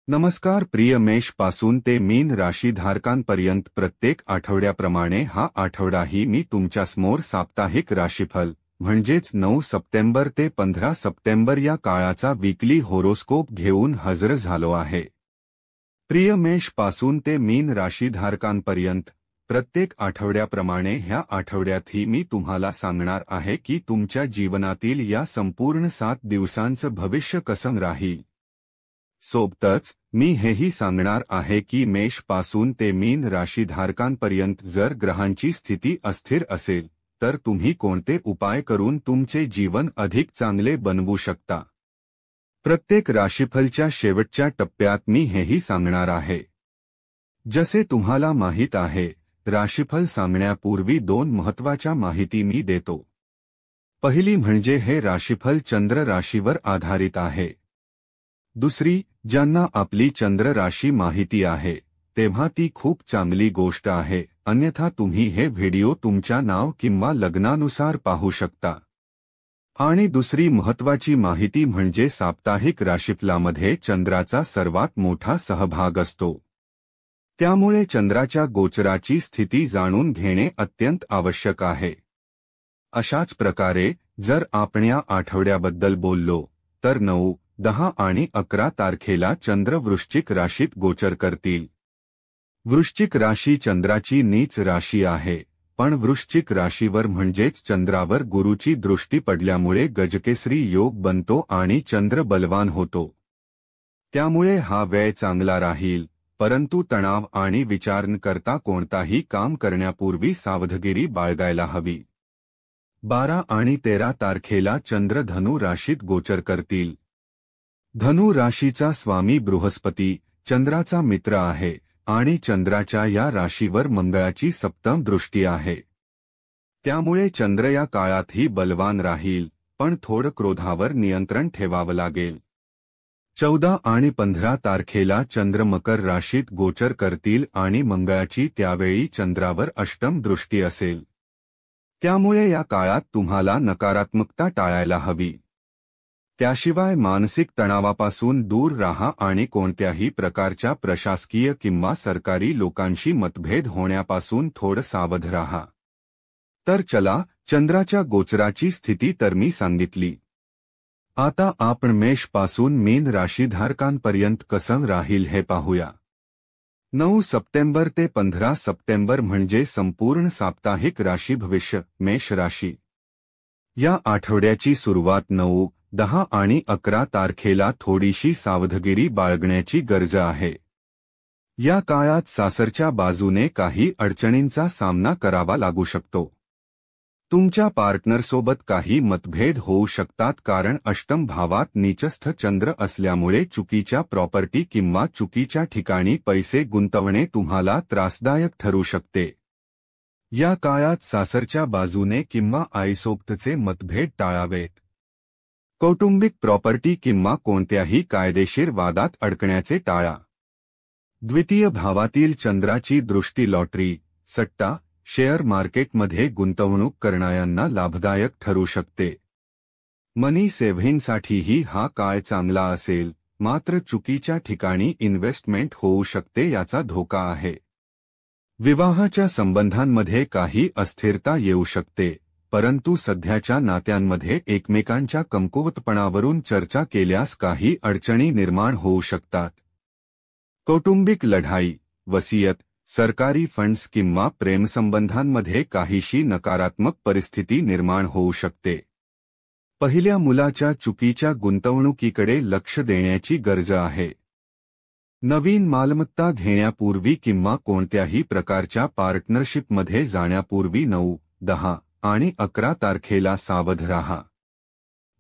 नमस्कार प्रिय मेष पासून ते मीन राशी धारकांपर्यंत प्रत्येक आठवड्याप्रमाणे हा आठवडाही मी तुमच्यासमोर साप्ताहिक राशीफल म्हणजेच 9 सप्टेंबर ते 15 सप्टेंबर या काळाचा वीकली होरोस्कोप घेऊन हजर झालो आहे। प्रिय मेष पासून ते मीन राशी धारकांपर्यंत प्रत्येक आठवड्याप्रमाणे ह्या आठवड्यातही मी तुम्हाला सांगणार आहे की तुमच्या जीवनातील या संपूर्ण 7 दिवसांचं भविष्य कसं राहील। सोबतच मी हेही सांगणार आहे की मेष पासून ते मीन राशीधारकांपर्यंत जर ग्रहांची स्थिती अस्थिर असेल तर तुम्ही कोणते उपाय करून तुमचे जीवन अधिक चांगले बनवू शकता। प्रत्येक राशीफलच्या शेवटच्या टप्प्यात मी हेही सांगणार आहे। जसे तुम्हाला माहीत आहे, राशीफल सांगण्यापूर्वी 2 महत्त्वाच्या माहिती मी देतो। पहिली म्हणजे हे राशीफल चंद्र राशीवर आधारित आहे। दुसरी, ज्यांना आपली चंद्र राशी माहिती आहे तेव्हा ती खूप चांगली गोष्ट आहे, अन्यथा तुम्ही हे व्हिडिओ तुमच्या नाव किंवा लग्नानुसार पाहू शकता। आणि दुसरी महत्त्वाची माहिती म्हणजे साप्ताहिक राशीफलामध्ये चंद्राचा सर्वात मोठा सहभाग असतो। त्यामुळे चंद्राच्या गोचराची स्थिती जाणून घेणे अत्यंत आवश्यक आहे। अशाच प्रकारे जर आपण या आठवड्याबद्दल बोललो तर 9, 10 आणि 11 तारखेला चंद्र वृश्चिक राशीत गोचर करतील। वृश्चिक राशी चंद्राची नीच राशी आहे, पण वृश्चिक राशीवर म्हणजेच चंद्रावर गुरूची दृष्टी पडल्यामुळे गजकेसरी योग बनतो आणि चंद्र बलवान होतो। त्यामुळे हा वेळ चांगला राहील, परंतु तणाव आणि विचार न करता कोणताही काम करण्यापूर्वी सावधगिरी बाळगायला हवी। 12 आणि 13 तारखेला चंद्र धनु राशीत गोचर करतील। धनु राशीचा स्वामी बृहस्पती चंद्राचा मित्र आहे आणि चंद्राच्या या राशीवर मंगळाची सप्तम दृष्टी आहे। त्यामुळे चंद्र या काळातही बलवान राहील, पण थोडं क्रोधावर नियंत्रण ठेवावं लागेल। 14 आणि 15 तारखेला चंद्र मकर राशीत गोचर करतील आणि मंगळाची त्यावेळी चंद्रावर अष्टम दृष्टी असेल। त्यामुळे या काळात तुम्हाला नकारात्मकता टाळायला हवी। त्याशिवाय मानसिक तणावापासून दूर राहा आणि कोणत्याही प्रकारच्या प्रशासकीय किंवा सरकारी लोकांशी मतभेद होण्यापासून थोडं सावध राहा। तर चला, चंद्राच्या गोचराची स्थिती तर मी सांगितली। आता आपण मेष पासून मीन राशीधारकांपर्यंत कसं राहील हे पाहूया। 9 सप्टेंबर ते 15 सप्टेंबर म्हणजे संपूर्ण साप्ताहिक राशी भविष्य मेष राशी। या आठवड्याची सुरुवात 9, 10 आणि 11 तारखेला थोडीशी सावधगिरी बाळगण्याची गरज आहे। या काळात सासरच्या बाजूने काही अडचणींचा सामना करावा लागू शकतो। तुमच्या पार्टनरसोबत काही मतभेद होऊ शकतात, कारण अष्टम भावात नीचस्थ चंद्र असल्यामुळे चुकीच्या प्रॉपर्टी किंवा चुकीच्या ठिकाणी पैसे गुंतवणे तुम्हाला त्रासदायक ठरू शकते। या काळात सासरच्या बाजूने किंवा आईसोबतचे मतभेद टाळावेत। कौटुंबिक प्रॉपर्टी किंवा कोणत्याही कायदेशीर वादात अडकण्याचे टाळा। द्वितीय भावातील चंद्राची दृष्टी लॉटरी, सट्टा, शेअर मार्केटमध्ये गुंतवणूक करणाऱ्यांना लाभदायक ठरू शकते। मनी सेव्हिंगसाठीही हा काळ चांगला असेल, मात्र चुकीच्या ठिकाणी इन्व्हेस्टमेंट होऊ शकते याचा धोका आहे। विवाहाच्या संबंधांमध्ये काही अस्थिरता येऊ शकते, परंतु सध्याच्या नात्यांमध्ये एकमेकांच्या कमकुवतपणावरून चर्चा केल्यास काही अडचणी निर्माण होऊ शकतात। कौटुंबिक लढाई, वसियत, सरकारी फंड्स किंवा प्रेमसंबंधांमध्ये काहीशी नकारात्मक परिस्थिती निर्माण होऊ शकते। पहिल्या मुलाच्या चुकीच्या गुंतवणुकीकडे लक्ष देण्याची गरज आहे। नवीन मालमत्ता घेण्यापूर्वी किंवा कोणत्याही प्रकारच्या पार्टनरशिपमध्ये जाण्यापूर्वी 9, 10 आणि 11 तारखेला सावध राहा।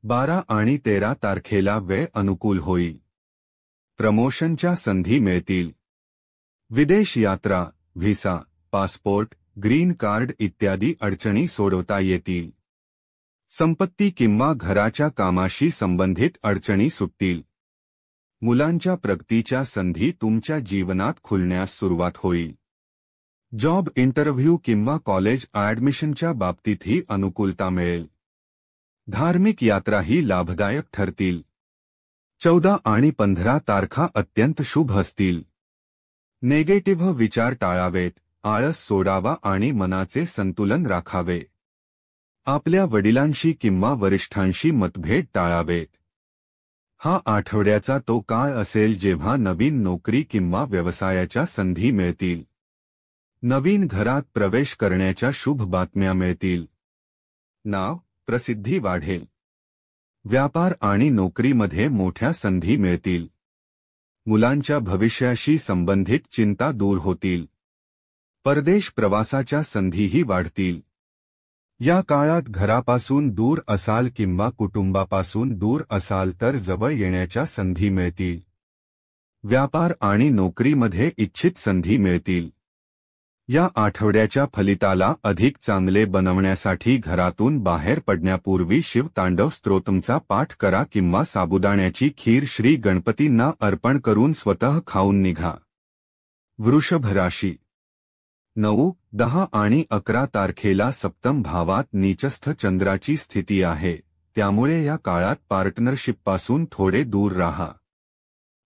12 आणि 13 तारखेला वेळ अनुकूल होईल। प्रमोशनच्या संधी मिळतील। विदेश यात्रा, व्हिसा, पासपोर्ट, ग्रीन कार्ड इत्यादी अडचणी सोडवता येतील। संपत्ती किंवा घराच्या कामाशी संबंधित अडचणी सुटतील। मुलांच्या प्रगतीच्या संधी तुमच्या जीवनात खुलण्यास सुरुवात होईल। जॉब इंटरव्ह्यू किंवा कॉलेज ॲडमिशनच्या बाबतीतही अनुकूलता मिळेल। धार्मिक यात्राही लाभदायक ठरतील। 14 आणि 15 तारखा अत्यंत शुभ असतील. नेगेटिव्ह विचार टाळावेत, आळस सोडावा आणि मनाचे संतुलन राखावे. आपल्या वडिलांशी किंवा वरिष्ठांशी मतभेद टाळावेत. हा आठवड्याचा तो काळ असेल जेव्हा नवीन नोकरी किंवा व्यवसायाच्या संधी मिळतील. नवीन घरात प्रवेश करण्याच्या शुभ बातम्या मिळतील. नाव, प्रसिद्धी वाढेल. व्यापार आणि नोकरीमध्ये मोठ्या संधी मिळतील. मुलांच्या भविष्याशी संबंधित चिंता दूर होतील. परदेश प्रवासाच्या संधीही वाढतील. या काळात घरापासून दूर असाल किंवा कुटुंबापासून दूर असाल तर जवळ येण्याच्या संधी मिळतील. व्यापार आणि नोकरीमध्ये इच्छित संधी मिळतील. या आठवड्याच्या फलिताला अधिक चांगले बनवण्यासाठी घरातून बाहेर पडण्यापूर्वी शिव तांडव स्तोत्रमचा पाठ करा किंवा साबुदाण्याची खीर श्री गणपतींना अर्पण करून स्वतः खाऊन निघा. वृषभ राशी. 9, 10 आणि 11 तारखेला सप्तम भावात नीचस्थ चंद्राची स्थिती आहे, त्यामुळे या काळात पार्टनरशिपपासून थोडे दूर राहा.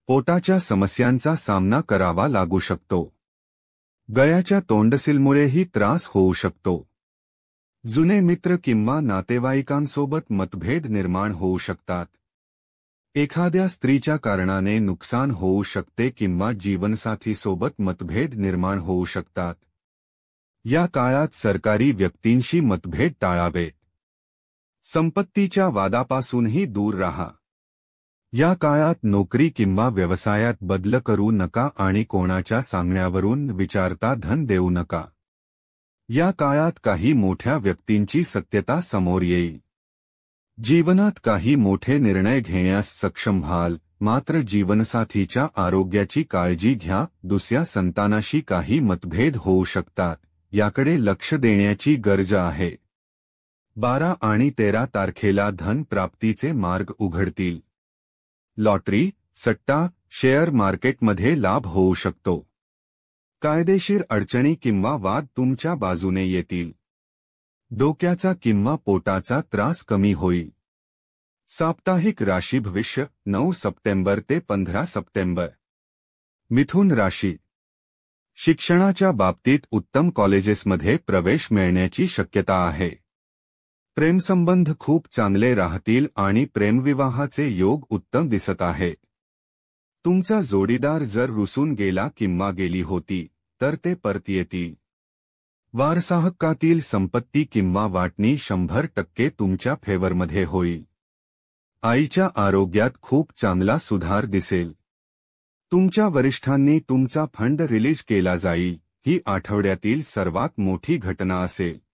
पोटाच्या समस्यांचा सामना करावा लागू शकतो. गळ्याच्या तोंडसिलमुळेही त्रास होऊ शकतो. जुने मित्र किंवा नातेवाईकांसोबत मतभेद निर्माण होऊ शकतात. एखाद्या स्त्रीच्या कारणाने नुकसान होऊ शकते किंवा जीवनसाथीसोबत मतभेद निर्माण होऊ शकतात. या काळात सरकारी व्यक्तींशी मतभेद टाळावेत. संपत्तीच्या वादापासूनही दूर राहा. या काळात नोकरी किंवा व्यवसायात बदल करू नका आणि कोणाच्या सांगण्यावरून विचारता धन देऊ नका. या काळात काही मोठ्या व्यक्तींची सत्यता समोर येईल. जीवनात काही मोठे निर्णय घेण्यास सक्षम व्हाल, मात्र जीवनसाथीच्या आरोग्याची काळजी घ्या. दुसऱ्या संतानाशी काही मतभेद होऊ शकतात, याकडे लक्ष देण्याची गरज आहे. 12 आणि 13 तारखेला धन प्राप्तीचे मार्ग उघडतील. लॉटरी, सट्टा, शेअर मार्केटमध्ये लाभ होऊ शकतो. कायदेशीर अडचणी किंवा वाद तुमच्या बाजूने येतील. डोक्याचा किंवा पोटाचा त्रास कमी होईल. साप्ताहिक राशी भविष्य 9 सप्टेंबर ते 15 सप्टेंबर. मिथुन राशी. शिक्षणाच्या बाबतीत उत्तम कॉलेजेसमध्ये प्रवेश मिळण्याची शक्यता आहे. प्रेमसंबंध खूप चांगले राहतील आणि प्रेमविवाहाचे योग उत्तम दिसत आहेत. तुमचा जोडीदार जर रुसून गेला किंवा गेली होती तर ते परत येतील. वारसाहक्कातील संपत्ती किंवा वाटणी 100% तुमच्या फेवरमध्ये होईल. आईच्या आरोग्यात खूप चांगला सुधार दिसेल. तुमच्या वरिष्ठांनी तुमचा फंड रिलीज केला जाईल. ही आठवड्यातील सर्वात मोठी घटना असेल.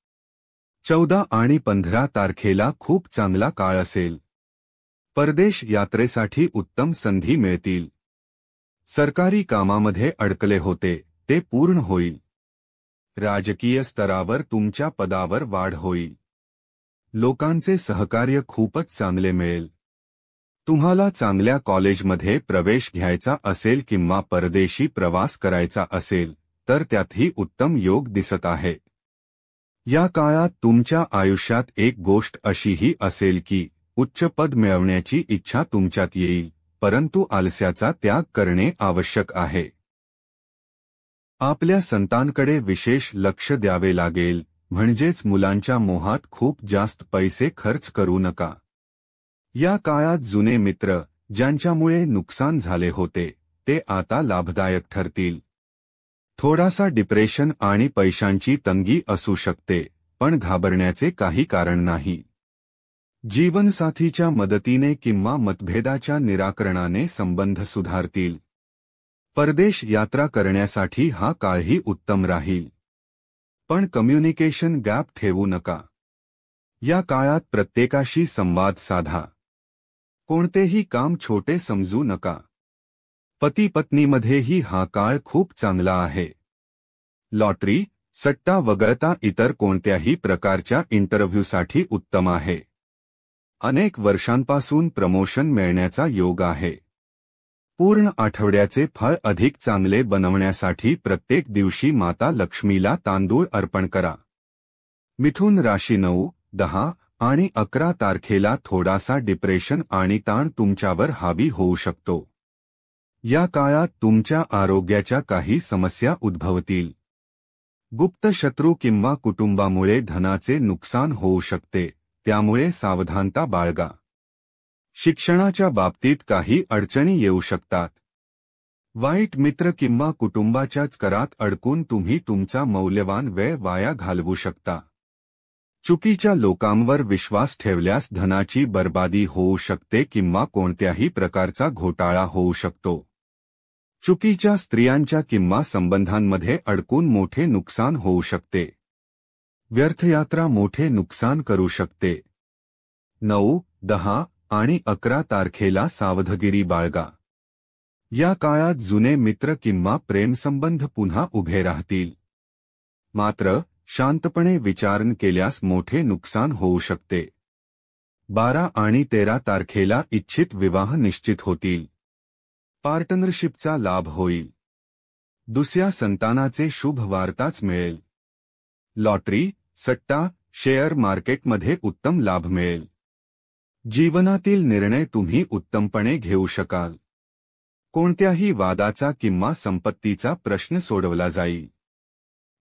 14 आणि 15 तारखेला खूप चांगला काळ असेल. परदेश यात्रेसाठी उत्तम संधी मिळतील. सरकारी कामामध्ये अडकले होते ते पूर्ण होईल. राजकीय स्तरावर तुमच्या पदावर वाढ होईल. लोकांचे सहकार्य खूपच चांगले मिळेल. तुम्हाला चांगल्या कॉलेजमध्ये प्रवेश घ्यायचा असेल किंवा परदेशी प्रवास करायचा असेल तर त्यातही उत्तम योग दिसत आहेत. या काळात तुमच्या आयुष्यात एक गोष्ट अशीही असेल की उच्च पद मिळवण्याची इच्छा तुमच्यात येईल, परंतु आलस्याचा त्याग करणे आवश्यक आहे. आपल्या संतांकडे विशेष लक्ष द्यावे लागेल, म्हणजेच मुलांच्या मोहात खूप जास्त पैसे खर्च करू नका. या काळात जुने मित्र, ज्यांच्यामुळे नुकसान झाले होते, ते आता लाभदायक ठरतील. थोडासा डिप्रेशन आणि पैशांची तंगी असू शकते, पण घाबरण्याचे काही कारण नाही. जीवनसाथीच्या मदतीने किंवा मतभेदाच्या निराकरणाने संबंध सुधारतील. परदेश यात्रा करण्यासाठी हा काळही उत्तम राहील. पण कम्युनिकेशन गॅप ठेवू नका. या काळात प्रत्येकाशी संवाद साधा. कोणतेही काम छोटे समजू नका. पती-पत्नीमध्येही हा काळ खूप चांगला आहे. लॉटरी, सट्टा वगळता इतर कोणत्याही प्रकारच्या इंटरव्ह्यूसाठी उत्तम आहे. अनेक वर्षांपासून प्रमोशन मिळण्याचा योग आहे. पूर्ण आठवड्याचे फळ अधिक चांगले बनवण्यासाठी प्रत्येक दिवशी माता लक्ष्मीला तांदूळ अर्पण करा. मिथुन राशी 9, 10 आणि 11 तारखेला थोडासा डिप्रेशन आणि ताण तुमच्यावर हावी होऊ शकतो. या काळात तुमच्या आरोग्याच्या काही समस्या उद्भवतील. गुप्त शत्रू किंवा कुटुंबामुळे धनाचे नुकसान होऊ शकते, त्यामुळे सावधानता बाळगा. शिक्षणाच्या बाबतीत काही अडचणी येऊ शकतात. वाईट मित्र किंवा कुटुंबाच्याच करात अडकून तुम्ही तुमचा मौल्यवान वेळ वाया घालवू शकता. चुकीच्या लोकांवर विश्वास ठेवल्यास धनाची बर्बादी होऊ शकते किंवा कोणत्याही प्रकारचा घोटाळा होऊ शकतो. चुकीच्या स्त्रियांच्या किंवा संबंधांमध्ये अडकून मोठे नुकसान होऊ शकते. व्यर्थयात्रा मोठे नुकसान करू शकते. 9, 10 आणि 11 तारखेला सावधगिरी बाळगा. या काळात जुने मित्र किंवा प्रेमसंबंध पुन्हा उभे राहतील. मात्र शांतपणे विचार केल्यास मोठे नुकसान होऊ शकते. 12 आणि 13 तारखेला इच्छित विवाह निश्चित होतील. पार्टनरशिपचा लाभ होईल. दुसऱ्या संतानाचे शुभ वार्ताच मिळेल. लॉटरी, सट्टा, शेअर मार्केटमध्ये उत्तम लाभ मिळेल. जीवनातील निर्णय तुम्ही उत्तमपणे घेऊ शकाल. कोणत्याही वादाचा किंवा संपत्तीचा प्रश्न सोडवला जाईल.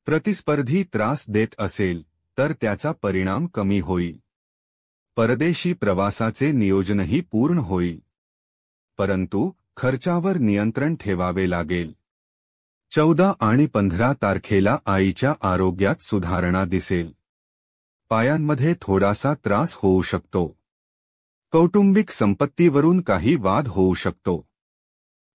प्रतिस्पर्धी त्रास देत असेल तर त्याचा परिणाम कमी होईल. परदेशी प्रवासाचे नियोजनही पूर्ण होईल. परंतु खर्चावर नियंत्रण ठेवावे लागेल. 14 आणि 15 तारखेला आईच्या आरोग्यात सुधारणा दिसेल. पायांमध्ये थोडासा त्रास होऊ शकतो. कौटुंबिक संपत्तीवरून काही वाद होऊ शकतो.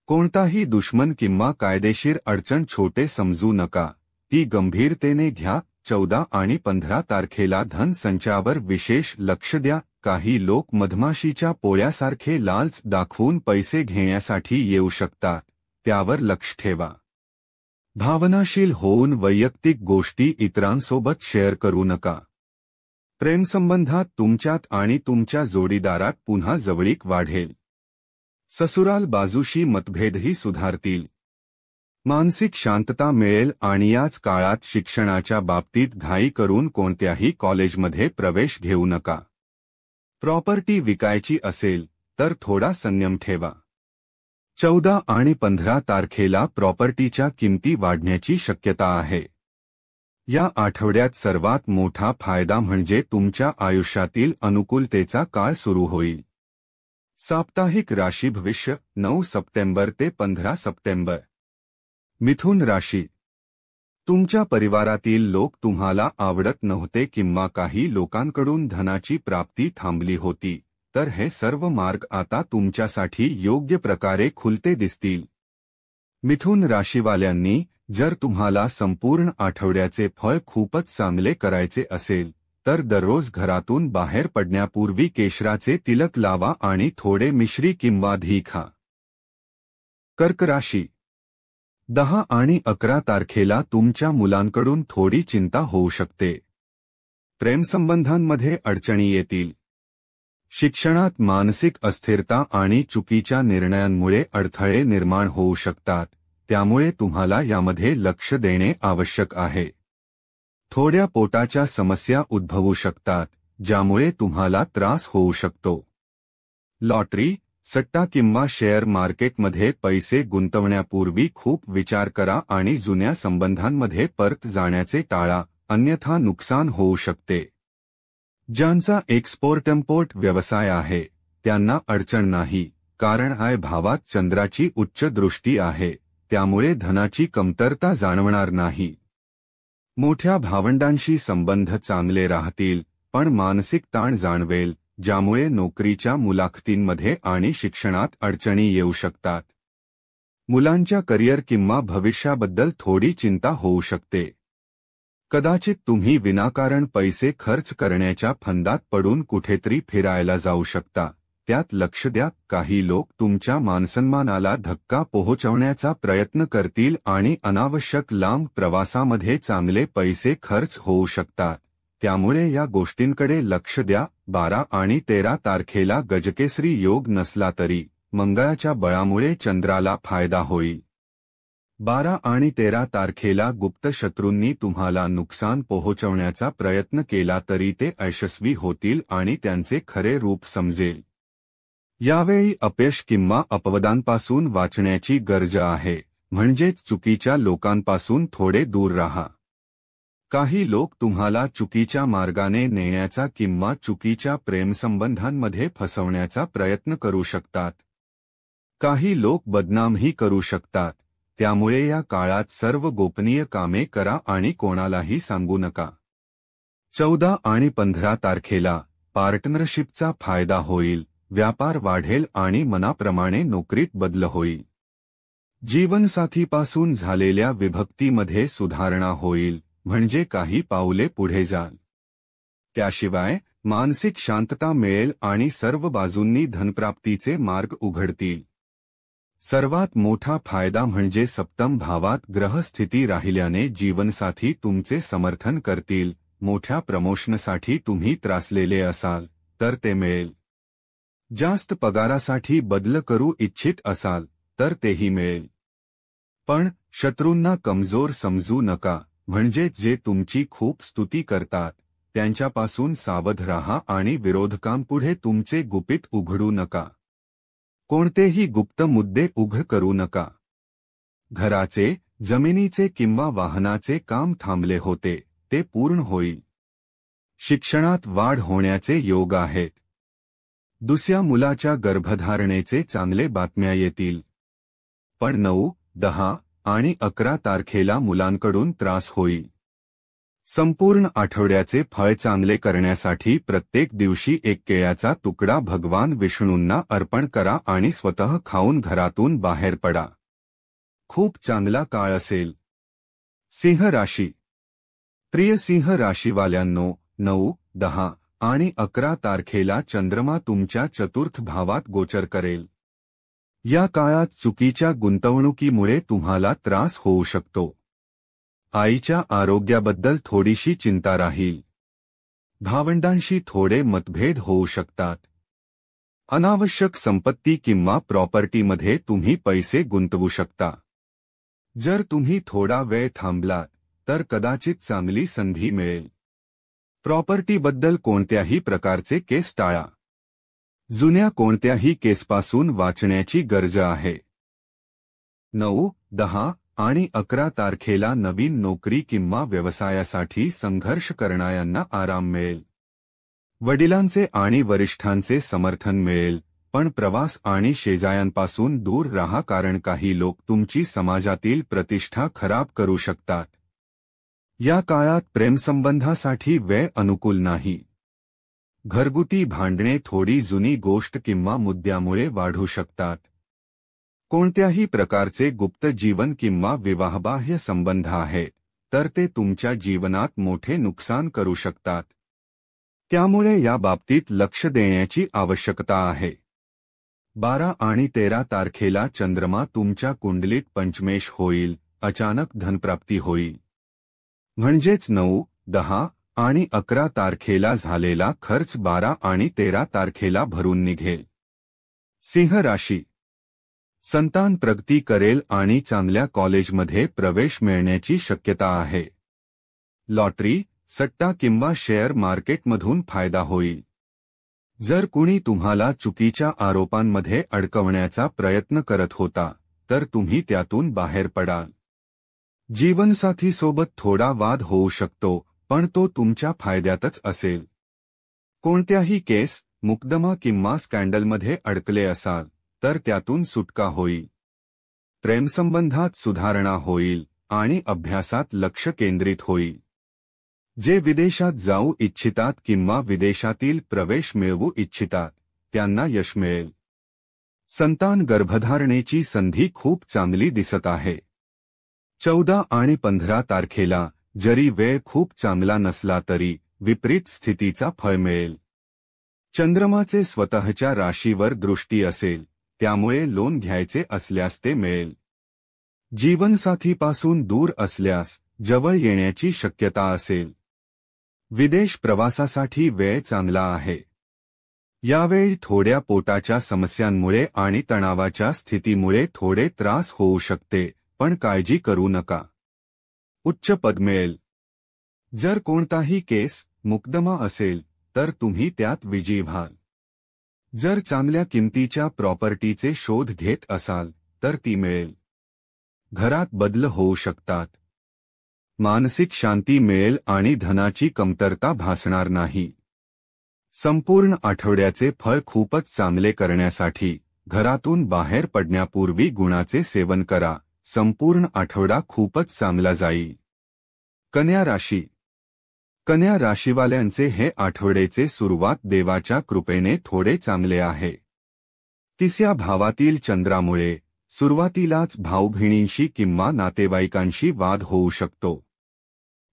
कोणताही दुश्मन किंवा कायदेशीर अडचण छोटे समजू नका, ती गंभीरतेने घ्या. 14 आणि 15 तारखेला धन संचयावर विशेष लक्ष द्या. काही लोक मधमाशीच्या पोळ्यासारखे लालच दाखवून पैसे घेण्यासाठी येऊ शकतात, त्यावर लक्ष ठेवा. भावनाशील होऊन वैयक्तिक गोष्टी इतरांसोबत शेअर करू नका. प्रेमसंबंधात तुमच्यात आणि तुमच्या जोडीदारात पुन्हा जवळीक वाढेल. ससुराल बाजूशी मतभेदही सुधारतील. मानसिक शांतता मिळेल आणि याच काळात शिक्षणाच्या बाबतीत घाई करून कोणत्याही कॉलेजमध्ये प्रवेश घेऊ नका. प्रॉपर्टी विकायची असेल तर थोडा संयम ठेवा. 14 आणि 15 तारखेला प्रॉपर्टीच्या किमती वाढण्याची शक्यता आहे. या आठवड्यात सर्वात मोठा फायदा म्हणजे तुमच्या आयुष्यातील अनुकूलतेचा काळ सुरू होईल. साप्ताहिक राशी भविष्य 9 सप्टेंबर ते 15 सप्टेंबर. मिथुन राशी. तुमच्या परिवारातील लोक तुम्हाला आवडत नव्हते किंवा काही लोकांकडून धनाची प्राप्ती थांबली होती, तर हे सर्व मार्ग आता तुमच्यासाठी योग्य प्रकारे खुलते दिसतील. मिथुन राशीवाल्यांनी, जर तुम्हाला संपूर्ण आठवड्याचे फळ खूपच चांगले करायचे असेल तर दररोज घरातून बाहेर पडण्यापूर्वी केशराचे तिलक लावा आणि थोडे मिश्री किंवा दही खा. कर्क राशी. 10 आणि 11 तारखेला तुमच्या मुलांकडून थोडी चिंता होऊ शकते. प्रेमसंबंधांमध्ये अडचणी येतील. शिक्षणात मानसिक अस्थिरता आणि चुकीच्या निर्णयांमुळे अडथळे निर्माण होऊ शकतात, त्यामुळे तुम्हाला यामध्ये लक्ष देणे आवश्यक आहे. थोड्या पोटाच्या समस्या उद्भवू शकतात, ज्यामुळे तुम्हाला त्रास होऊ शकतो. लॉटरी, सट्टा किंवा शेअर मार्केटमध्ये पैसे गुंतवण्यापूर्वी खूप विचार करा आणि जुन्या संबंधांमध्ये परत जाण्याचे टाळा, अन्यथा नुकसान होऊ शकते. ज्यांचा एक्सपोर्ट-इम्पोर्ट व्यवसाय आहे त्यांना अडचण नाही, कारण आय भावात चंद्राची उच्च दृष्टी आहे, त्यामुळे धनाची कमतरता जाणवणार नाही. मोठ्या भावंडांशी संबंध चांगले राहतील, पण मानसिक ताण जाणवेल, ज्यामुळे नोकरीच्या मुलाखतींमध्ये आणि शिक्षणात अडचणी येऊ शकतात. मुलांच्या करिअर किंवा भविष्याबद्दल थोडी चिंता होऊ शकते. कदाचित तुम्ही विनाकारण पैसे खर्च करण्याच्या फंदात पडून कुठेतरी फिरायला जाऊ शकता, त्यात लक्ष द्या. काही लोक तुमच्या मानसन्मानाला धक्का पोहोचवण्याचा प्रयत्न करतील आणि अनावश्यक लांब प्रवासामध्ये चांगले पैसे खर्च होऊ शकतात, त्यामुळे या गोष्टींकडे लक्ष द्या. 12 आणि 13 तारखेला गजकेसरी योग नसला तरी मंगळाच्या बळामुळे चंद्राला फायदा होईल. 12 आणि 13 तारखेला गुप्त शत्रूंनी तुम्हाला नुकसान पोहोचवण्याचा प्रयत्न केला तरी ते अयशस्वी होतील आणि त्यांचे खरे रूप समजेल. यावेळी अपयश किंवा अपवादांपासून वाचण्याची गरज आहे, म्हणजेच चुकीच्या लोकांपासून थोडे दूर राहा. काही लोक तुम्हाला चुकीच्या मार्गाने नेण्याचा किंवा चुकीच्या प्रेमसंबंधांमध्ये फसवण्याचा प्रयत्न करू शकतात. काही लोक बदनामही करू शकतात. त्यामुळे या काळात सर्व गोपनीय कामे करा आणि कोणालाही सांगू नका. 14 आणि 15 तारखेला पार्टनरशिपचा फायदा होईल, व्यापार वाढेल आणि मनाप्रमाणे नोकरीत बदल होईल. जीवनसाथीपासून झालेल्या विभक्तीमध्ये सुधारणा होईल, म्हणजे काही पाऊले पुढे जाल. त्याशिवाय मानसिक शांतता मिळेल आणि सर्व बाजूंनी धनप्राप्तीचे मार्ग उघडतील. सर्वात मोठा फायदा म्हणजे सप्तम भावात ग्रहस्थिती राहिल्याने जीवनसाथी तुमचे समर्थन करतील. मोठ्या प्रमोशनसाठी तुम्ही त्रासलेले असाल तर ते मिळेल. जास्त पगारासाठी बदल करू इच्छित असाल तर तेही मिळेल. पण शत्रूंना कमजोर समजू नका, म्हणजे जे तुमची खूप स्तुती करतात त्यांच्यापासून सावध राहा आणि विरोधकांपुढे तुमचे गुपित उघडू नका. कोणतेही गुप्त मुद्दे उघड करू नका. घराचे, जमिनीचे किंवा वाहनाचे काम थांबले होते ते पूर्ण होईल. शिक्षणात वाढ होण्याचे योग आहेत. दुसऱ्या मुलाच्या गर्भधारणेचे चांगले बातम्या येतील. पण 9, 10 आणि 11 तारखेला मुलांकडून त्रास होईल. संपूर्ण आठवड्याचे फळ चांगले करण्यासाठी प्रत्येक दिवशी एक केळ्याचा तुकडा भगवान विष्णूंना अर्पण करा आणि स्वतः खाऊन घरातून बाहेर पडा. खूप चांगला काळ असेल. सिंह राशी. प्रिय सिंह राशीवाल्यांनो, 9, 10 आणि 11 तारखेला चंद्रमा तुमच्या चतुर्थ भावात गोचर करेल. या काळात चुकीच्या गुंतवणुकीमुळे तुम्हाला त्रास होऊ शकतो. आईच्या आरोग्याबद्दल थोडीशी चिंता राहील. भावंडांशी थोडे मतभेद होऊ शकतात. अनावश्यक संपत्ती किंवा प्रॉपर्टीमध्ये तुम्ही पैसे गुंतवू शकता. जर तुम्ही थोडा वेळ थांबलात तर कदाचित चांगली संधी मिळेल. प्रॉपर्टीबद्दल कोणत्याही प्रकारचे केस टाळा. जुन्या कोणत्याही केसपासून वाचण्याची गरज आहे. 9, 10 आणि 11 तारखेला नवीन नोकरी किंवा व्यवसायासाठी संघर्ष करणाऱ्यांना आराम मिळेल. वडिलांचे आणि वरिष्ठांचे समर्थन मिळेल, पण प्रवास आणि शेजाऱ्यांपासून दूर राहा कारण काही लोक तुमची समाजातील प्रतिष्ठा खराब करू शकतात. या काळात प्रेमसंबंधासाठी वेळ अनुकूल नाही. घरगुती भांडणे थोडी जुनी गोष्ट किंवा मुद्द्यामुळे वाढू शकतात. कोणत्याही प्रकारचे गुप्त जीवन किंवा विवाहबाह्य संबंध आहेत तर ते तुमच्या जीवनात मोठे नुकसान करू शकतात. त्यामुळे या बाबतीत लक्ष देण्याची आवश्यकता आहे. 12 आणि 13 तारखेला चंद्रमा तुमच्या कुंडलीत पंचमेश होईल, अचानक धनप्राप्ती होईल. म्हणजेच 9, 10 आणि 11 तारखेला झालेला खर्च 12 आणि 13 तारखेला भरून निघेल. सिंह राशी. संतान प्रगती करेल आणि चांगल्या कॉलेजमध्ये प्रवेश मिळण्याची शक्यता आहे. लॉटरी, सट्टा किंवा शेअर मार्केटमधून फायदा होईल. जर कुणी तुम्हाला चुकीच्या आरोपांमध्ये अडकवण्याचा प्रयत्न करत होता तर तुम्ही त्यातून बाहेर पडाल. जीवनसाथीसोबत थोडा वाद होऊ शकतो, पण तो तुमच्या फायद्यातच असेल. कोणत्याही केस, मुकदमा किंवा स्कॅन्डलमध्ये अडकले असाल तर त्यातून सुटका होईल. प्रेमसंबंधात सुधारणा होईल आणि अभ्यासात लक्ष केंद्रित होईल. जे विदेशात जाऊ इच्छितात किंवा विदेशातील प्रवेश मिळवू इच्छितात त्यांना यश मिळेल. संतान गर्भधारणेची संधी खूप चांगली दिसत आहे. 14 आणि 15 तारखेला जरी वेळ खूप चांगला नसला तरी विपरीत स्थितीचा फळ मिळेल. चंद्रमाचे स्वतःच्या राशीवर दृष्टी असेल, त्यामुळे लोन घ्यायचे असल्यास ते मिळेल. जीवनसाथीपासून दूर असल्यास जवळ येण्याची शक्यता असेल. विदेश प्रवासासाठी वेळ चांगला आहे. यावेळी थोड्या पोटाच्या समस्यांमुळे आणि तणावाच्या स्थितीमुळे थोडे त्रास होऊ शकते, पण काळजी करू नका. उच्च पद मिळेल. जर कोणताही केस मुकदमा असेल तर तुम्ही त्यात विजयी व्हाल. जर चांगल्या किमतीच्या प्रॉपर्टीचे शोध घेत असाल तर ती मिळेल. घरात बदल होऊ शकतात. मानसिक शांती मिळेल आणि धनाची कमतरता भासणार नाही. संपूर्ण आठवड्याचे फळ खूपच चांगले करण्यासाठी घरातून बाहेर पडण्यापूर्वी गुळाचे सेवन करा. संपूर्ण आठवडा खूपच चांगला जाईल. कन्या राशी. कन्या राशीवाल्यांचे हे आठवड्याचे सुरुवात देवाच्या कृपेने थोडे चांगले आहे. तिसऱ्या भावातील चंद्रामुळे सुरुवातीलाच भाऊ-बहिणींशी किंवा नातेवाईकांशी वाद होऊ शकतो.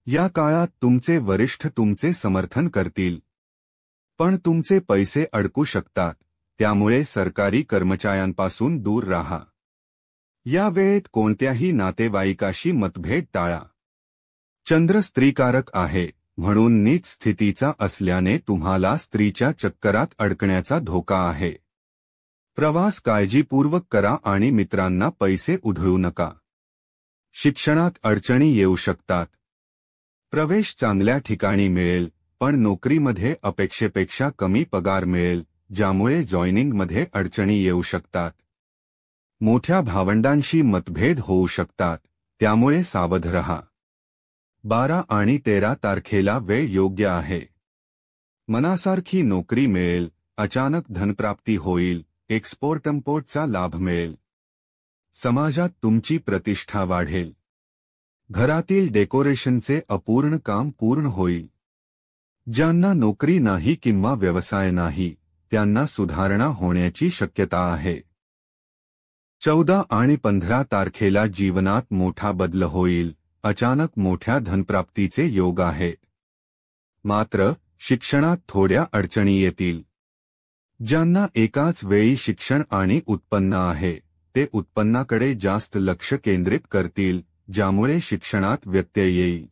या काळात तुमचे वरिष्ठ तुमचे समर्थन करतील, पण तुमचे पैसे अडकू शकतात, त्यामुळे सरकारी कर्मचाऱ्यांपासून दूर राहा. या वेळेत कोणत्याही नातेवाईकाशी मतभेद टाळा. चंद्र स्त्रीकारक आहे, म्हणून नीच स्थितीचा असल्याने तुम्हाला स्त्रीच्या चक्करात अडकण्याचा धोका आहे. प्रवास काळजीपूर्वक करा आणि मित्रांना पैसे उधळू नका. शिक्षणात अडचणी येऊ शकतात. प्रवेश चांगल्या ठिकाणी मिळेल, पण नोकरीमध्ये अपेक्षेपेक्षा कमी पगार मिळेल, ज्यामुळे जॉईनिंगमध्ये अडचणी येऊ शकतात. मोठ्या भावंडांशी मतभेद होऊ शकतात, त्यामुळे सावध रहा. 12 आणि 13 तारखेला वेळ योग्य आहे. मनासारखी नोकरी मिळेल, अचानक धनप्राप्ती होईल, एक्सपोर्ट-इम्पोर्टचा लाभ मिळेल. समाजात तुमची प्रतिष्ठा वाढेल. घरातील डेकोरेशनचे अपूर्ण काम पूर्ण होईल. ज्यांना नोकरी नाही किंवा व्यवसाय नाही, त्यांना सुधारणा होण्याची शक्यता आहे. 14 आणि 15 तारखेला जीवनात मोठा बदल होईल, अचानक मोठ्या धनप्राप्तीचे योग आहेत. मात्र शिक्षणात थोड्या अडचणी येतील. ज्यांना एकाच वेळी शिक्षण आणि उत्पन्न आहे, ते उत्पन्नाकडे जास्त लक्ष केंद्रित करतील, ज्यामुळे शिक्षणात व्यत्यय येईल.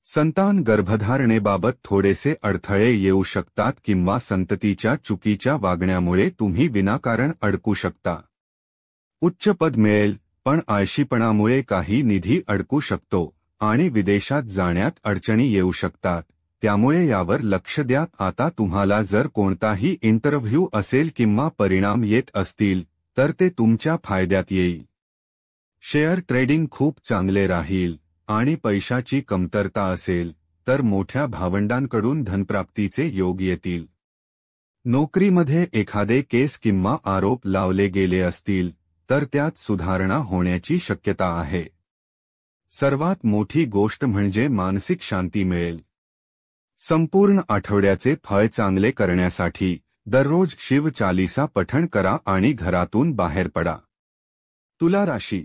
संतान गर्भधारणेबाबत थोडेसे अडथळे येऊ शकतात किंवा संततीच्या चुकीच्या वागण्यामुळे तुम्ही विनाकारण अडकू शकता. उच्च पद मिळेल, पण आळशीपणामुळे काही निधी अडकू शकतो आणि विदेशात जाण्यात अडचणी येऊ शकतात, त्यामुळे यावर लक्ष द्या. आता तुम्हाला जर कोणताही इंटरव्ह्यू असेल किंवा परिणाम येत असतील तर ते तुमच्या फायद्यात येईल. शेअर ट्रेडिंग खूप चांगले राहील आणि पैशाची कमतरता असेल तर मोठ्या भावंडांकडून धनप्राप्तीचे योग येतील. नोकरीमध्ये एखादे केस किंवा आरोप लावले गेले असतील तर त्यात सुधारणा होण्याची शक्यता आहे. सर्वात मोठी गोष्ट म्हणजे मानसिक शांती मिळेल. संपूर्ण आठवड्याचे फळ चांगले करण्यासाठी दररोज शिव चालीसा पठण करा आणि घरातून बाहेर पडा. तुला राशी.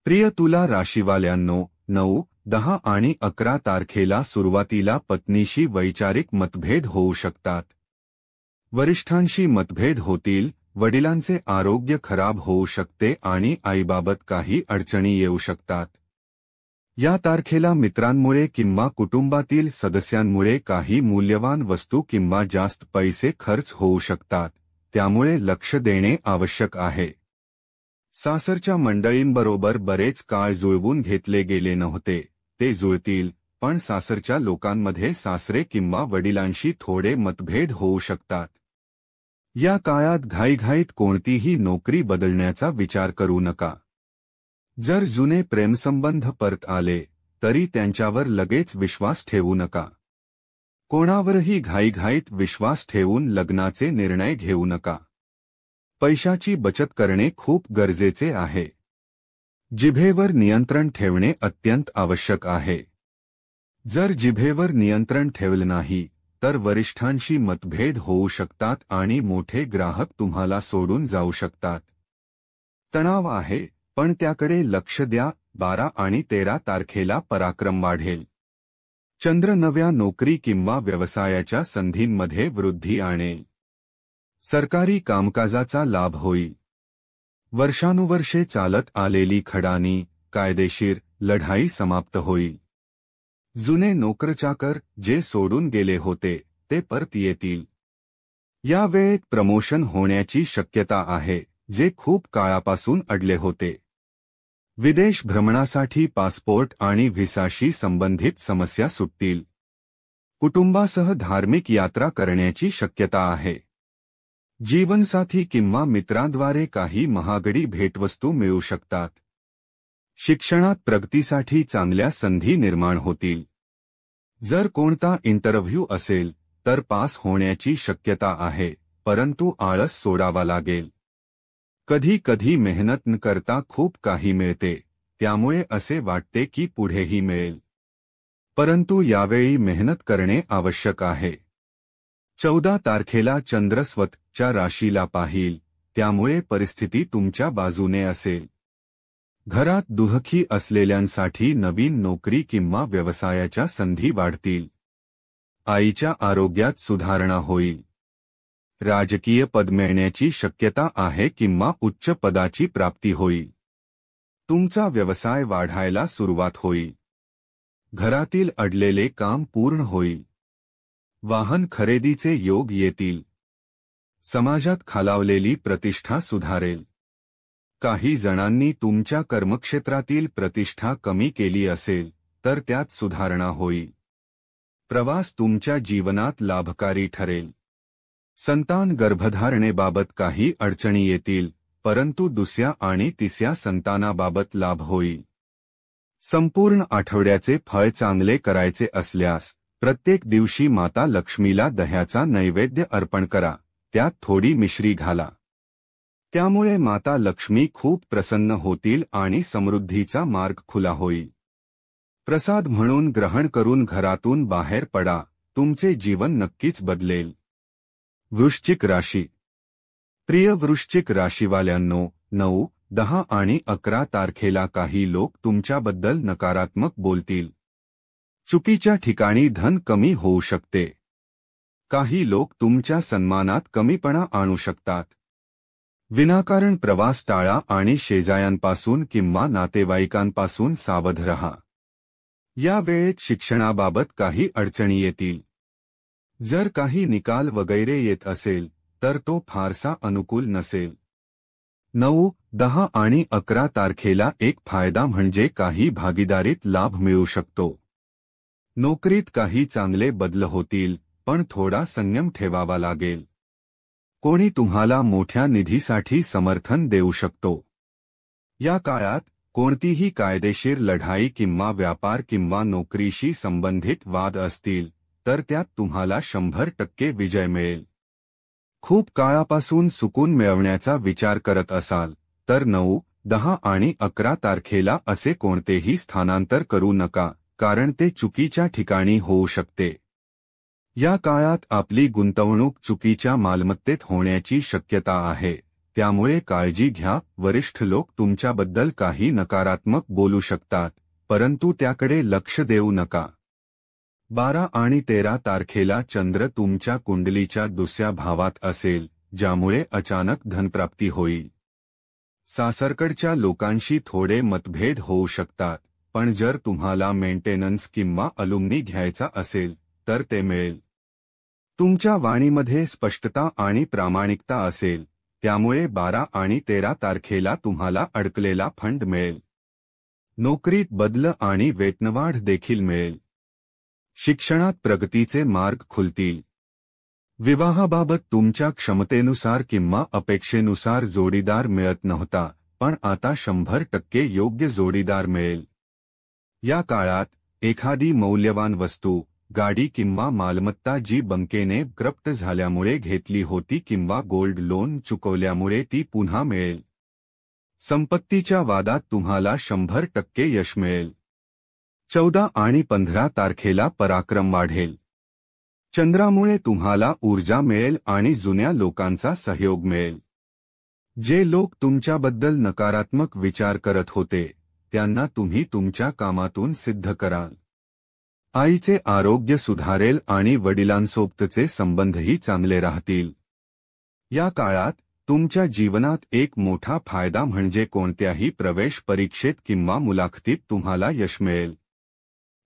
प्रिय तुला राशीवाल्यांनो, 9, 10 आणि 11 तारखेला सुरुवातीला पत्नीशी वैचारिक मतभेद होऊ शकतात. वरिष्ठांशी मतभेद होतील, वडिलांचे आरोग्य खराब होऊ शकते आणि आईबाबत काही अडचणी येऊ शकतात. या तारखेला मित्रांमुळे किंवा कुटुंबातील सदस्यांमुळे काही मूल्यवान वस्तू किंवा जास्त पैसे खर्च होऊ शकतात, त्यामुळे लक्ष देणे आवश्यक आहे. सासरच्या मंडळींबरोबर बरेच काळ जुळवून घेतले गेले नव्हते, ते जुळतील, पण सासरच्या लोकांमध्ये सासरे किंवा वडिलांशी थोडे मतभेद होऊ शकतात. या काळात घाईघाईत कोणतीही नोकरी बदलण्याचा विचार करू नका. जर जुने प्रेमसंबंध परत आले तरी त्यांच्यावर लगेच विश्वास ठेवू नका. कोणावरही घाईघाईत विश्वास ठेवून लग्नाचे निर्णय घेऊ नका. पैशाची बचत करणे खूप गरजेचे आहे. जिभेवर नियंत्रण ठेवणे अत्यंत आवश्यक आहे. जर जिभेवर नियंत्रण ठेवले नाही तर वरिष्ठांशी मतभेद होऊ शकतात आणि मोठे ग्राहक तुम्हाला सोडून जाऊ शकतात. तणाव आहे, पण त्याकडे लक्ष द्या. 12 आणि 13 तारखेला पराक्रम वाढेल. चंद्र नव्या नोकरी किंवा व्यवसायाच्या संधींमध्ये वृद्धी आणेल. सरकारी कामकाजाचा लाभ होईल. वर्षानुवर्षे चालत आलेली खडानी, कायदेशीर लढाई समाप्त होईल. जुने नोकरचाकर जे सोडून गेले होते ते परत येतील. या वेळेत प्रमोशन होण्याची शक्यता आहे, जे खूप काळापासून अडले होते. विदेश भ्रमणासाठी पासपोर्ट आणि व्हिसाशी संबंधित समस्या सुटतील. कुटुंबासह धार्मिक यात्रा करण्याची शक्यता आहे. जीवनसाथी किंवा मित्रांद्वारे काही महागडी भेटवस्तू मिळू शकतात. शिक्षणात प्रगतीसाठी चांगल्या संधी निर्माण होतील. जर कोणता इंटरव्ह्यू असेल तर पास होण्याची शक्यता आहे, परंतु आळस सोडावा लागेल. कधी कधी मेहनत न करता खूप काही मिळते, त्यामुळे असे वाटते की पुढेही मिळेल. परंतु यावेळी मेहनत करणे आवश्यक आहे. 14 तारखेला चंद्र स्वतःच्या राशीला पाहिल, त्यामुळे परिस्थिती तुमच्या बाजूने असेल. घरात दुःखी असलेल्यांसाठी नवीन नोकरी किंवा व्यवसायाच्या संधी वाढतील. आईच्या आरोग्यात सुधारणा होईल. राजकीय पद मिळण्याची शक्यता आहे किंवा उच्च पदाची प्राप्ती होईल. तुमचा व्यवसाय वाढायला सुरुवात होईल. घरातील अडलेले काम पूर्ण होईल. वाहन खरेदीचे योग येतील. समाजात खालावलेली प्रतिष्ठा सुधारेल. काही जणांनी तुमच्या कर्मक्षेत्रातील प्रतिष्ठा कमी केली असेल तर त्यात सुधारणा होईल. प्रवास तुमच्या जीवनात लाभकारी ठरेल. संतान गर्भधारणेबाबत काही अडचणी येतील, परंतु दुसऱ्या आणि तिसऱ्या संतानाबाबत लाभ होईल. संपूर्ण आठवड्याचे फळ चांगले करायचे असल्यास प्रत्येक दिवशी माता लक्ष्मीला दह्याचा नैवेद्य अर्पण करा, त्यात थोडी मिश्री घाला. त्यामुळे माता लक्ष्मी खूप प्रसन्न होतील आणि समृद्धीचा मार्ग खुला होईल. प्रसाद म्हणून ग्रहण करून घरातून बाहेर पडा, तुमचे जीवन नक्कीच बदलेल. वृश्चिक राशी. प्रिय वृश्चिक राशीवाल्यांनो, 9, 10 आणि 11 तारखेला काही लोक तुमच्याबद्दल नकारात्मक बोलतील. चुकीच्या ठिकाणी धन कमी होऊ शकते. काही लोक तुमच्या सन्मानात कमीपणा आणू शकतात. विनाकारण प्रवास टाळा आणि शेजाऱ्यांपासून किंवा नातेवाईकांपासून सावध रहा. या वेळेत शिक्षणाबाबत काही अडचणी येतील. जर काही निकाल वगैरे येत असेल तर तो फारसा अनुकूल नसेल. 9, 10 आणि 11 तारखेला एक फायदा म्हणजे काही भागीदारीत लाभ मिळू शकतो. नोकरीत काही चांगले बदल होतील, पण थोडा संयम ठेवावा लागेल. कोणी तुम्हाला मोठ्या निधीसाठी समर्थन देऊ शकतो. या काळात कोणतीही कायदेशीर लढाई किंवा व्यापार किंवा नोकरीशी संबंधित वाद असतील तर त्यात तुम्हाला 100% विजय मिळेल. खूप काळापासून सुकून मिळवण्याचा विचार करत असाल तर 9, 10 आणि 11 तारखेला असे कोणतेही स्थानांतर करू नका, कारण ते चुकीच्या ठिकाणी होऊ शकते. या काळात आपली गुंतवणूक चुकीच्या मालमत्तेत होण्याची शक्यता आहे, त्यामुळे काळजी घ्या. वरिष्ठ लोक तुमच्याबद्दल काही नकारात्मक बोलू शकतात, परंतु त्याकडे लक्ष देऊ नका. 12 आणि 13 तारखेला चंद्र तुमच्या कुंडलीच्या दुसऱ्या भावात असेल, ज्यामुळे अचानक धनप्राप्ती होईल. सासरकडच्या लोकांशी थोडे मतभेद होऊ शकतात, पण जर तुम्हाला मेंटेनन्स किंवा अलुमनी घ्यायचा असेल तर ते मिळेल. तुमच्या वाणीमध्ये स्पष्टता आणि प्रामाणिकता असेल, त्यामुळे 12 आणि 13 तारखेला तुम्हाला अडकलेला फंड मिळेल. नोकरीत बदल आणि वेतनवाढ देखील मिळेल. शिक्षणात प्रगतीचे मार्ग खुलतील. विवाहाबाबत तुमच्या क्षमतेनुसार किंवा अपेक्षेनुसार जोडीदार मिळत नव्हता, पण आता 100% योग्य जोडीदार मिळेल. या काळात एखादी मौल्यवान वस्तू, गाडी किंवा मालमत्ता जी बँकेने करप्ट झाल्यामुळे घेतली होती किंवा गोल्ड लोन चुकवल्यामुळे ती पुन्हा मिळेल. संपत्तीच्या वादात तुम्हाला 100% यश मिळेल. 14 आणि 15 तारखेला पराक्रम वाढेल. चंद्रामुळे तुम्हाला ऊर्जा मिळेल आणि जुन्या लोकांचा सहयोग मिळेल. जे लोक तुमच्याबद्दल नकारात्मक विचार करत होते त्यांना तुम्ही तुमच्या कामातून सिद्ध कराल. आईचे आरोग्य सुधारेल आणि वडिलांसोबतचे संबंधही चांगले राहतील. या काळात तुमच्या जीवनात एक मोठा फायदा म्हणजे कोणत्याही प्रवेश परीक्षेत किंवा मुलाखतीत तुम्हाला यश मिळेल.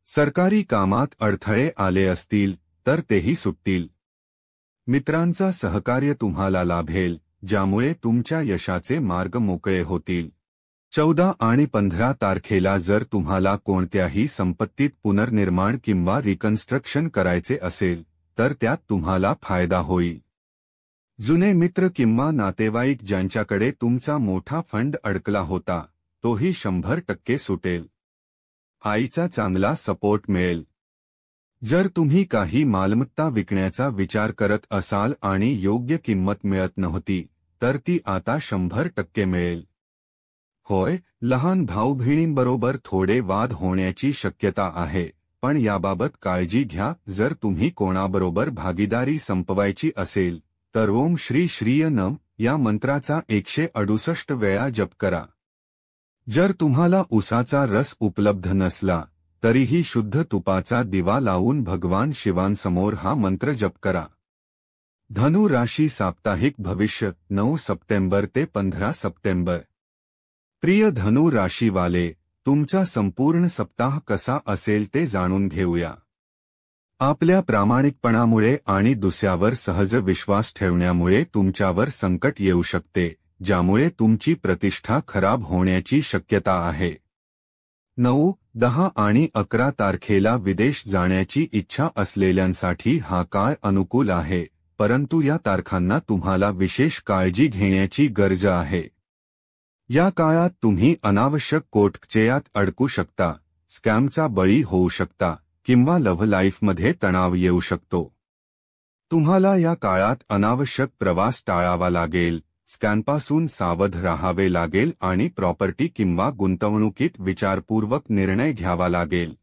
सरकारी कामात अडथळे आले असतील तर तेही सुटतील. मित्रांचा सहकार्य तुम्हाला लाभेल, ज्यामुळे तुमच्या यशाचे मार्ग मोकळे होतील. 14 आणि 15 तारखेला जर तुम्हाला कोणत्याही संपत्तीत पुनर्निर्माण किंवा रिकन्स्ट्रक्शन करायचे असेल तर त्यात तुम्हाला फायदा होईल. जुने मित्र किंवा नातेवाईक ज्यांच्याकडे तुमचा मोठा फंड अडकला होता तोही 100% सुटेल. आईचा चांगला सपोर्ट मिळेल. जर तुम्ही काही मालमत्ता विकण्याचा विचार करत असाल आणि योग्य किंमत मिळत नव्हती तर ती आता 100% मिळेल. होय, लहान भाऊ-बहिणींबरोबर थोडे वाद होण्याची शक्यता आहे, पण याबाबत काळजी घ्या. जर तुम्ही कोणाबरोबर भागीदारी संपवायची असेल तर ओम श्री श्रीय नम या मंत्राचा 168 वेळा जप करा. जर तुम्हाला उसाचा रस उपलब्ध नसला तरीही शुद्ध तुपाचा दिवा लावून भगवान शिवांसमोर हा मंत्र जप करा. धनु राशी साप्ताहिक भविष्य 9 सप्टेंबर ते 15 सप्टेंबर. प्रिय धनु राशीवाले, तुमचा संपूर्ण सप्ताह कसा असेल ते जाणून घेऊया. आपल्या प्रामाणिकपणामुळे आणि दुसऱ्यावर सहज विश्वास ठेवण्यामुळे तुमच्यावर संकट येऊ शकते, ज्यामुळे तुमची प्रतिष्ठा खराब होण्याची शक्यता आहे. 9, 10 आणि 11 तारखेला विदेश जाण्याची इच्छा असलेल्यांसाठी हा काळ अनुकूल आहे, परंतु या तारखांना तुम्हाला विशेष काळजी घेण्याची गरज आहे. या काळात तुम्ही अनावश्यक कोर्टकचेयात अडकू शकता, स्कॅमचा बळी होऊ शकता किंवा लव्ह लाईफमध्ये तणाव येऊ शकतो. तुम्हाला या काळात अनावश्यक प्रवास टाळावा लागेल, स्कॅमपासून सावध राहावे लागेल आणि प्रॉपर्टी किंवा गुंतवणुकीत विचारपूर्वक निर्णय घ्यावा लागेल.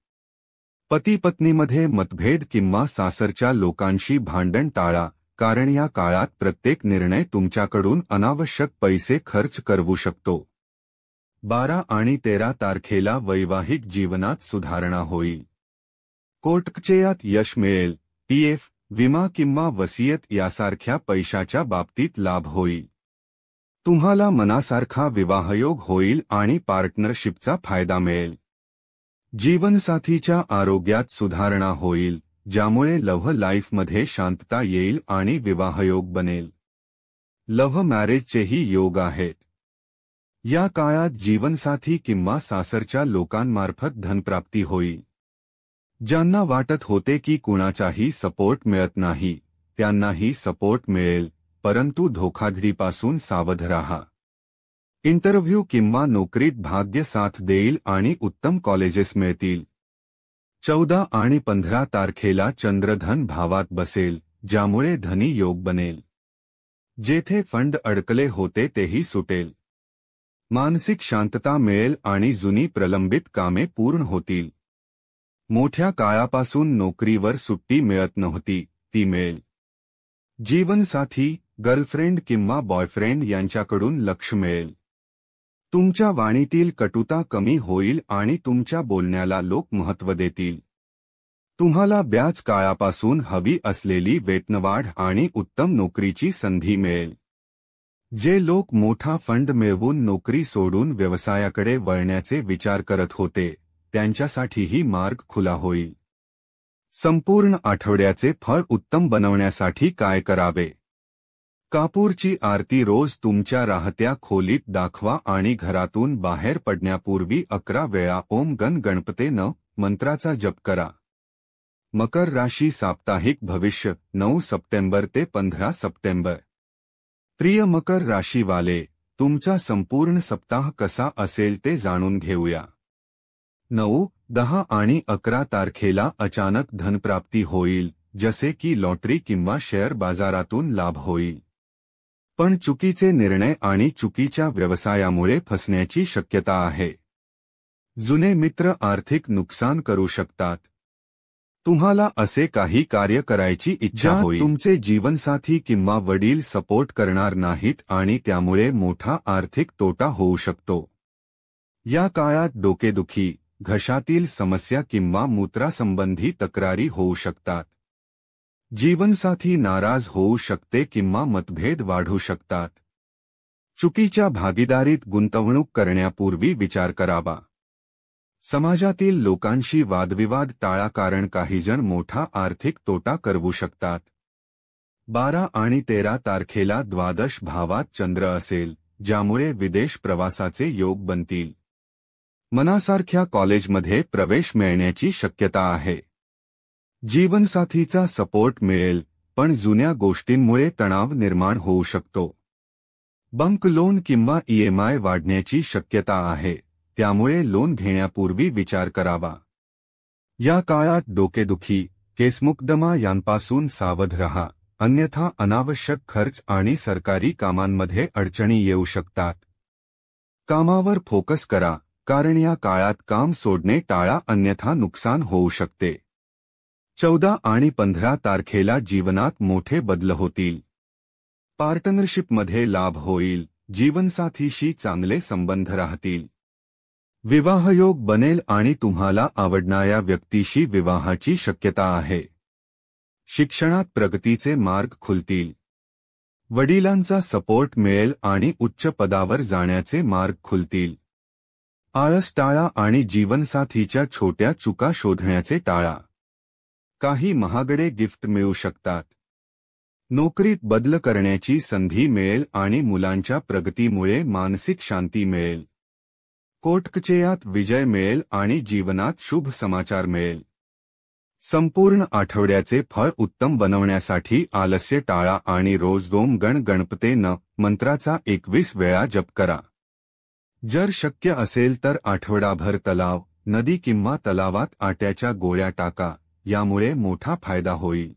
पती-पत्नीमध्ये मतभेद किंवा सासरच्या लोकांशी भांडण टाळा, कारण या काळात प्रत्येक निर्णय तुमच्याकडून अनावश्यक पैसे खर्च करवू शकतो. 12 आणि 13 तारखेला वैवाहिक जीवनात सुधारणा होईल. कोर्टकचेयात यश मिळेल. पीएफ, विमा किंवा वसियत यासारख्या पैशाच्या बाबतीत लाभ होईल. तुम्हाला मनासारखा विवाहयोग होईल आणि पार्टनरशिपचा फायदा मिळेल. जीवनसाथीच्या आरोग्यात सुधारणा होईल, ज्यामुळे लव्ह लाईफमध्ये शांतता येईल आणि विवाहयोग बनेल. लव्ह मॅरेजचेही योग आहेत. या काळात जीवनसाथी किंवा सासरच्या लोकांमार्फत धनप्राप्ती होईल. ज्यांना वाटत होते की कुणाचाही सपोर्ट मिळत नाही, त्यांनाही सपोर्ट मिळेल, परंतु धोखाधडीपासून सावध राहा. इंटरव्ह्यू किंवा नोकरीत भाग्य साथ देईल आणि उत्तम कॉलेजेस मिळतील. 14 आणि 15 तारखेला चंद्रधन भावात बसेल, ज्यामुळे धनी योग बनेल. जेथे फंड अडकले होते तेही सुटेल. मानसिक शांतता मिळेल आणि जुनी प्रलंबित कामे पूर्ण होतील. मोठ्या काळापासून नोकरीवर सुट्टी मिळत नव्हती, ती मिळेल. जीवनसाथी, गर्लफ्रेंड किंवा बॉयफ्रेंड यांच्याकडून लक्ष मिळेल. तुमच्या वाणीतील कटुता कमी होईल आणि तुमच्या बोलण्याला लोक महत्त्व देतील. तुम्हाला बऱ्याच काळापासून हवी असलेली वेतनवाढ आणि उत्तम नोकरीची संधी मिळेल. जे लोक मोठा फंड मिळवून नोकरी सोडून व्यवसायाकडे वळण्याचे विचार करत होते, त्यांच्यासाठीही मार्ग खुला होईल. संपूर्ण आठवड्याचे फळ उत्तम बनवण्यासाठी काय करावे? कापूरची आरती रोज तुमच्या राहत्या खोलीत दाखवा आणि घरातून बाहेर पडण्यापूर्वी 11 वेळा ओम गण गणपते न मंत्राचा जप करा. मकर राशी साप्ताहिक भविष्य 9 सप्टेंबर ते 15 सप्टेंबर. प्रिय मकर राशीवाले, तुमचा संपूर्ण सप्ताह कसा असेल ते जाणून घेऊया. 9, 10 आणि 11 तारखेला अचानक धनप्राप्ती होईल, जसे की लॉटरी किंवा शेअर बाजारातून लाभ होईल. पण चुकीचे निर्णय आणि चुकीच्या व्यवसायामुळे फसण्याची शक्यता आहे. जुने मित्र आर्थिक नुकसान करू शकतात. तुम्हाला असे काही कार्य करायची इच्छा होईल तुमचे जीवनसाथी किंवा वडील सपोर्ट करणार नाहीत आणि त्यामुळे मोठा आर्थिक तोटा होऊ शकतो. या काळात डोकेदुखी, घशातील समस्या किंवा मूत्रासंबंधी तक्रारी होऊ शकतात. जीवनसाथी नाराज होऊ शकते किंवा मतभेद वाढू शकतात. चुकीच्या भागीदारीत गुंतवणूक करण्यापूर्वी विचार करावा. समाजातील लोकांशी वादविवाद टाळा, कारण काहीजण मोठा आर्थिक तोटा करवू शकतात. 12 आणि 13 तारखेला द्वादश भावात चंद्र असेल, ज्यामुळे विदेश प्रवासाचे योग बनतील. मनासारख्या कॉलेजमध्ये प्रवेश मिळण्याची शक्यता आहे. जीवनसाथीचा सपोर्ट मिळेल, पण जुन्या गोष्टींमुळे तणाव निर्माण होऊ शकतो. बंक लोन किंवा ईएमआय वाढण्याची शक्यता आहे, त्यामुळे लोन घेण्यापूर्वी विचार करावा. या काळात डोकेदुखी, केसमुकदमा यांपासून सावध रहा, अन्यथा अनावश्यक खर्च आणि सरकारी कामांमध्ये अडचणी येऊ शकतात. कामावर फोकस करा, कारण या काळात काम सोडणे टाळा, अन्यथा नुकसान होऊ शकते. 14 आणि 15 तारखेला जीवनात मोठे बदल होतील. पार्टनरशिपमध्ये लाभ होईल, जीवनसाथीशी चांगले संबंध राहतील. विवाहयोग बनेल आणि तुम्हाला आवडणाऱ्या व्यक्तीशी विवाहाची शक्यता आहे. शिक्षणात प्रगतीचे मार्ग खुलतील. वडिलांचा सपोर्ट मिळेल आणि उच्च पदावर जाण्याचे मार्ग खुलतील. आळस टाळा आणि जीवनसाथीच्या छोट्या चुका शोधण्याचे टाळा. काही महागडे गिफ्ट मिळू शकतात. नोकरीत बदल करण्याची संधी मिळेल आणि मुलांच्या प्रगतीमुळे मानसिक शांती मिळेल. कोर्ट कचेरीत विजय मिळेल आणि जीवनात शुभ समाचार मिळेल. संपूर्ण आठवड्याचे फळ उत्तम बनवण्यासाठी आलस्य टाळा आणि रोज ओम गण गणपते न मंत्राचा 21 वेळा जप करा. जर शक्य असेल तर आठवडाभर तलाव, नदी किंवा तलावात आट्याच्या गोळ्या टाका, यामुळे मोठा फायदा होईल.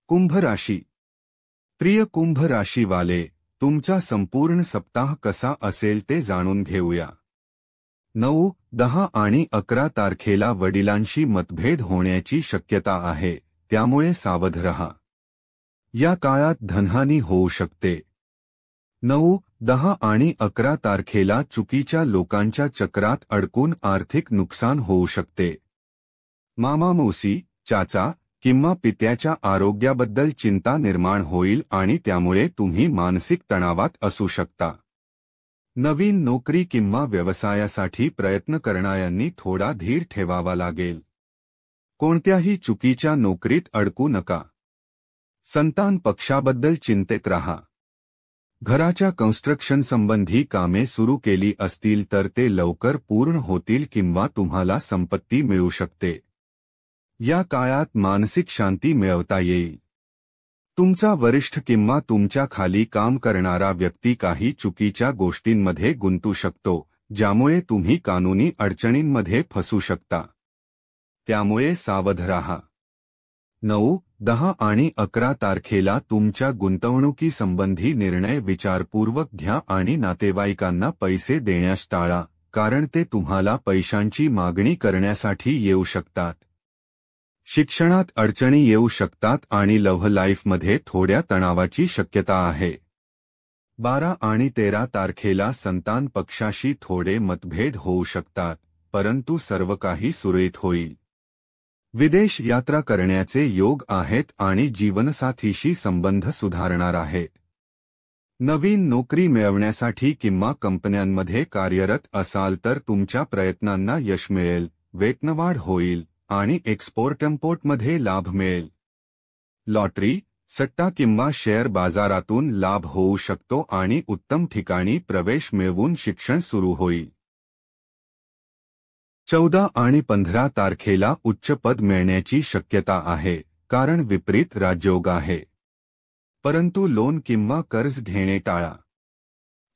कुंभ राशी. प्रिय कुंभ राशीवाले, तुमचा संपूर्ण सप्ताह कसा असेल ते जाणून घेऊया. 9, 10 आणि 11 तारखेला वडिलांशी मतभेद होण्याची शक्यता आहे, त्यामुळे सावध रहा. या काळात धनहानी होऊ शकते. 9, 10 आणि 11 तारखेला चुकीच्या लोकांच्या चक्रात अडकून आर्थिक नुकसान होऊ शकते. मामा मौसी, चाचा किंवा पित्याच्या आरोग्याबद्दल चिंता निर्माण होईल आणि त्यामुळे तुम्ही मानसिक तणावात असू शकता. नवीन नोकरी किंवा व्यवसायासाठी प्रयत्न करणाऱ्यांनी थोडा धीर ठेवावा लागेल. कोणत्याही चुकीच्या नोकरीत अडकू नका. संतान पक्षाबद्दल चिंतेत राहा. घराच्या कन्स्ट्रक्शन संबंधी कामे सुरू केली असतील तर ते लवकर पूर्ण होतील किंवा तुम्हाला संपत्ती मिळू शकते. या काळात मानसिक शांती मिळवता येईल. तुमचा वरिष्ठ किंवा तुमच्या खाली काम करणारा व्यक्ती काही चुकीच्या गोष्टींमध्ये गुंतू शकतो, ज्यामुळे तुम्ही कानूनी अडचणींमध्ये फसू शकता. त्यामुळे सावध राहा. 9, 10 आणि 11 तारखेला तुमच्या गुंतवणुकीसंबंधी निर्णय विचारपूर्वक घ्या आणि नातेवाईकांना पैसे देण्यास टाळा, कारण ते तुम्हाला पैशांची मागणी करण्यासाठी येऊ शकतात. शिक्षणात अडचणी येऊ शकतात आणि लव्ह लाईफमध्ये थोड्या तणावाची शक्यता आहे. 12 आणि 13 तारखेला संतान पक्षाशी थोडे मतभेद होऊ शकतात, परंतु सर्व काही सुरळीत होईल. विदेश यात्रा करण्याचे योग आहेत आणि जीवनसाथीशी संबंध सुधारणार आहेत. नवीन नोकरी मिळवण्यासाठी किंवा कंपन्यांमध्ये कार्यरत असाल तर तुमच्या प्रयत्नांना यश मिळेल, वेतनवाढ होईल आणि एक्सपोर्ट-इम्पोर्टमध्ये लाभ मिळेल. लॉटरी, सट्टा किंवा शेअर बाजारातून लाभ होऊ शकतो आणि उत्तम ठिकाणी प्रवेश मिळवून शिक्षण सुरू होईल. 14 आणि 15 तारखेला उच्च पद मिळण्याची शक्यता आहे, कारण विपरीत राजयोग आहे. परंतु लोन किंवा कर्ज घेणे टाळा.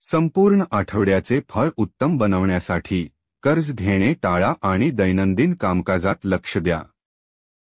संपूर्ण आठवड्याचे फळ उत्तम बनवण्यासाठी कर्ज घेणे टाळा आणि दैनंदिन कामकाजात लक्ष द्या.